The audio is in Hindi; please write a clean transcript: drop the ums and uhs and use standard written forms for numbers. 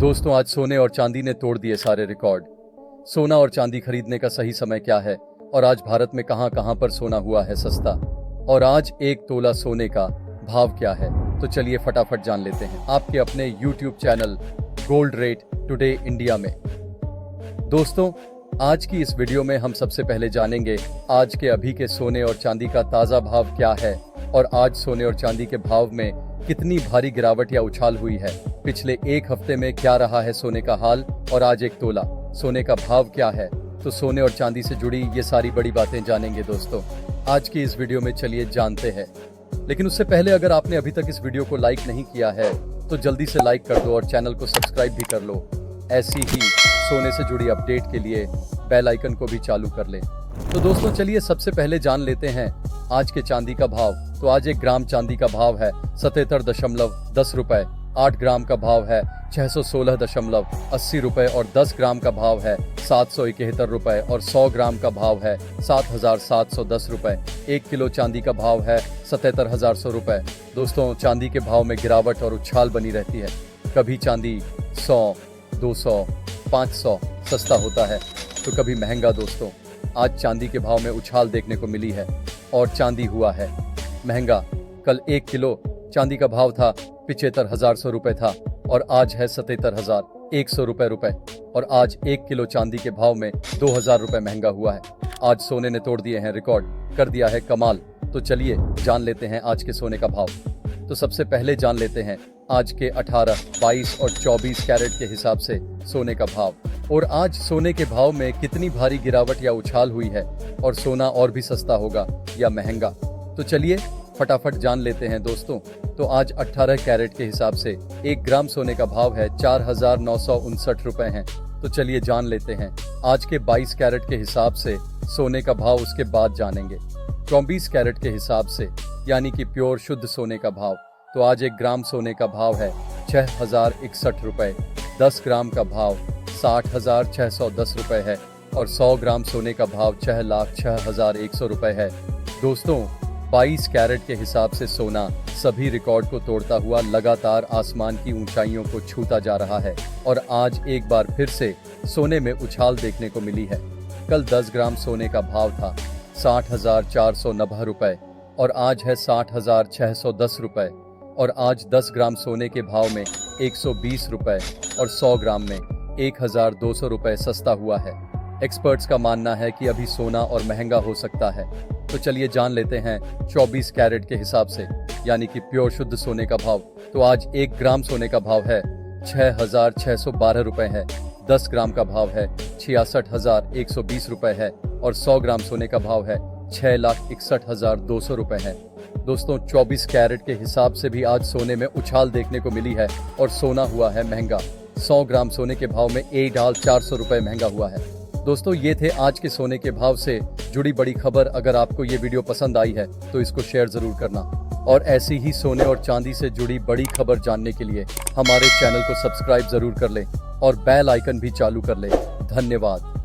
दोस्तों, आज सोने और चांदी ने तोड़ दिए सारे रिकॉर्ड। सोना और चांदी खरीदने का सही समय क्या है और आज भारत में कहां कहां पर सोना हुआ है सस्ता, और आज एक तोला सोने का भाव क्या है, तो चलिए फटाफट जान लेते हैं आपके अपने YouTube channel gold rate today India में। दोस्तों, आज की इस वीडियो में हम सबसे पहले जानेंगे आज के अभी के सोने और चांदी का ताजा भाव क्या है और आज सोने और चांदी के भाव में कितनी भारी गिरावट या उछाल हुई है। पिछले एक हफ्ते में क्या रहा है सोने का हाल और आज एक तोला सोने का भाव क्या है, तो सोने और चांदी से जुड़ी ये सारी बड़ी बातें जानेंगे दोस्तों आज की इस वीडियो में। चलिए जानते हैं, लेकिन उससे पहले अगर आपने अभी तक इस वीडियो को लाइक नहीं किया है तो जल्दी से लाइक कर दो और चैनल को सब्सक्राइब भी कर लो। ऐसी ही सोने से जुड़ी अपडेट के लिए बेल आइकन को भी चालू कर लें। तो दोस्तों चलिए सबसे पहले जान लेते हैं आज के चांदी का भाव। तो आज 1 ग्राम चांदी का भाव है 77.10 रुपए, 8 ग्राम का भाव है 616.80 रुपए और 10 ग्राम का भाव है 771 रुपए और 100 ग्राम का भाव है 7,710 रुपए। 1 किलो चांदी का भाव है 77,100 रुपए। दोस्तों, चांदी के भाव में गिरावट और उछाल बनी रहती है। कभी चांदी 100, 200, 500 सस्ता होता है तो कभी महंगा। दोस्तों, आज चांदी के भाव में उछाल देखने को मिली है और चांदी हुआ है महंगा। कल 1 किलो चांदी का भाव था 75,100 रुपए था और आज है 77,100 रुपए और आज 1 किलो चांदी के भाव में 2,000 रुपए महंगा हुआ है। आज सोने ने तोड़ दिए हैं रिकॉर्ड, कर दिया है कमाल। तो चलिए जान लेते हैं आज के सोने का भाव। तो सबसे पहले जान लेते हैं आज के 18, 22 और 24 कैरेट के हिसाब से सोने का भाव, और आज सोने के भाव में कितनी भारी गिरावट या उछाल हुई है और सोना और भी सस्ता होगा या महंगा। तो चलिए फटाफट जान लेते हैं दोस्तों। तो आज 18 कैरेट के हिसाब से 1 ग्राम सोने का भाव है 4,959 रुपए हैं। तो चलिए जान लेते हैं आज के 22 कैरेट के हिसाब से सोने का भाव, उसके बाद जानेंगे 24 कैरेट के हिसाब से यानी कि प्योर शुद्ध सोने का भाव। तो आज 1 ग्राम सोने का भाव है 6,061 रुपए, 10 ग्राम का भाव 60,610 रुपए है और 100 ग्राम सोने का भाव 6,06,100 रुपए है। दोस्तों, 22 कैरेट के हिसाब से सोना सभी रिकॉर्ड को तोड़ता हुआ लगातार आसमान की ऊंचाइयों को छूता जा रहा है और आज एक बार फिर से सोने में उछाल देखने को मिली है। कल 10 ग्राम सोने का भाव था 60,490 रुपए और आज है 60,610 रुपए और आज 10 ग्राम सोने के भाव में 120 रुपए और 100 ग्राम में 1,200 रुपए सस्ता हुआ है। एक्सपर्ट्स का मानना है कि अभी सोना और महंगा हो सकता है। तो चलिए जान लेते हैं 24 कैरेट के हिसाब से यानी कि प्योर शुद्ध सोने का भाव। तो आज 1 ग्राम सोने का भाव है 6,612 रुपए है, 10 ग्राम का भाव है 66,120 रुपए है और 100 ग्राम सोने का भाव है 6,61,200 रुपए है। दोस्तों, 24 कैरेट के हिसाब से भी आज सोने में उछाल देखने को मिली है और सोना हुआ है महंगा। 100 ग्राम सोने के भाव में 1 डाल 400 रुपए महंगा हुआ है। दोस्तों, ये थे आज के सोने के भाव से जुड़ी बड़ी खबर। अगर आपको ये वीडियो पसंद आई है तो इसको शेयर जरूर करना और ऐसी ही सोने और चांदी से जुड़ी बड़ी खबर जानने के लिए हमारे चैनल को सब्सक्राइब जरूर कर लें और बेल आइकन भी चालू कर लें। धन्यवाद।